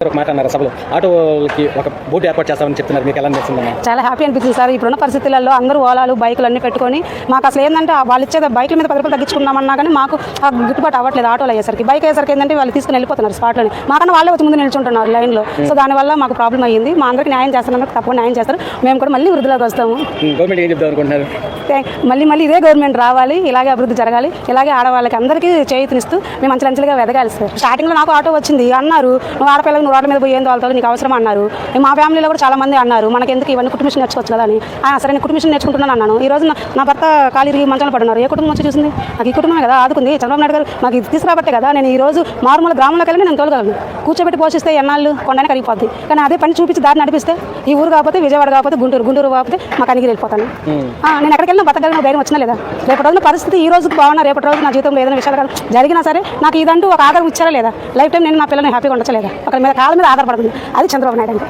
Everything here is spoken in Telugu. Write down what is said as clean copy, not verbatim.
ఒక మాట అన్నారు సభలో ఆటోలకి ఒక బోర్డు ఏర్పాటు చేస్తామని చెప్తున్నారు. మీకు ఎలా అనిపిస్తుందమ్మా? చాలా హ్యాపీ అనిపిస్తుంది సార్. ఇప్పుడున్న పరిస్థితులలో అందరూ ఓలాలు బైకులు అన్నీ పెట్టుకొని మాకు అసలు ఏంటంటే వాళ్ళు ఇచ్చే బైకుల మీద 10 రూపాయలు తగ్గించుకున్నామన్నా కానీ మాకు గిట్టుబాటు అవ్వట్లేదు. ఆటోలు అయ్యేసరికి బైక్ అయ్యేసరికి ఏంటంటే వాళ్ళు తీసుకుని వెళ్ళిపోతున్నారు స్పాట్లోని. మాకన్నా వాళ్ళే వచ్చి ముందు నిల్చుంటున్నారు లైన్లో. సో దానివల్ల మాకు ప్రాబ్లం అయ్యింది. మా అందరికీ న్యాయం చేస్తున్నారు, తప్పకుండా న్యాయం చేస్తారు. మేము కూడా మళ్ళీ వృద్ధిలోకి వస్తాము. గవర్నమెంట్ ఏం చెప్తాం అనుకుంటున్నారు? మళ్ళీ ఇదే గవర్నమెంట్ రావాలి, ఇలాగే అభివృద్ధి జరగాలి, ఇలాగే ఆడవాళ్ళకి అందరికీ చేయూతనిస్తూ మేము అంచెలంచెలుగా ఎదగాలి సార్. స్టార్టింగ్లో నాకు ఆటో వచ్చింది అన్నారు, నువ్వు ఆడపిల్లకి నువ్వు రోడ్ల మీద పోయి ఏం తోలుతావు, నీకు అవసరం అన్నారు. మా ఫ్యామిలీలో కూడా చాలా మంది అన్నారు మనకి ఎందుకు ఇవన్నీ కుటుంబ మిషన్ నేర్చుకోవచ్చు కదా అని. సరే నేను కుటుంబ మిషన్ నేర్చుకుంటున్నాను అన్నాను. ఈ రోజు నా భర్త కాలిరిగి మంచంలో పడున్నారు. ఏ కుటుంబం వచ్చి చూసింది? నాకు ఈ కుటుంబమే కదా ఆదుకుంది. చంద్రబాబు నాయుడు గారు మాకు ఇది తీసుకురాబట్టే కదా నేను ఈ రోజు మారుమూల గ్రామంలోకి వెళ్ళి నేను తోలగలను. కూర్చోబెట్టి పోషిస్తే ఎన్నాళ్ళు కొండనే కరిగిపోద్ది. కానీ అదే పని చూపించి దారి నడిపిస్తే ఈ ఊరు కాకపోతే విజయవాడ కాకపోతే గుంటూరు కాకపోతే మాకు అనికి వెళ్ళిపోతాను. నేను ఎక్కడికి వెళ్ళినా బతకగలిగిన ధైర్యం వచ్చినా లేదా? రేపటి రోజున పరిస్థితి ఈ రోజుకి బాగున్నా రేపటి రోజు నా జీవితంలో ఏదైనా విషయాలు కాదు జరిగినా సరే నాకు ఇదంటూ ఒక ఆధారం ఇచ్చారా లేదా? లైఫ్ టైం నేను నా పిల్లల్ని హ్యాపీగా ఉండొచ్చలేదా? ఒకరి మీద కాళ్ళ మీద ఆధారపడుతుంది. అది చంద్రబాబు నాయుడు అంటే.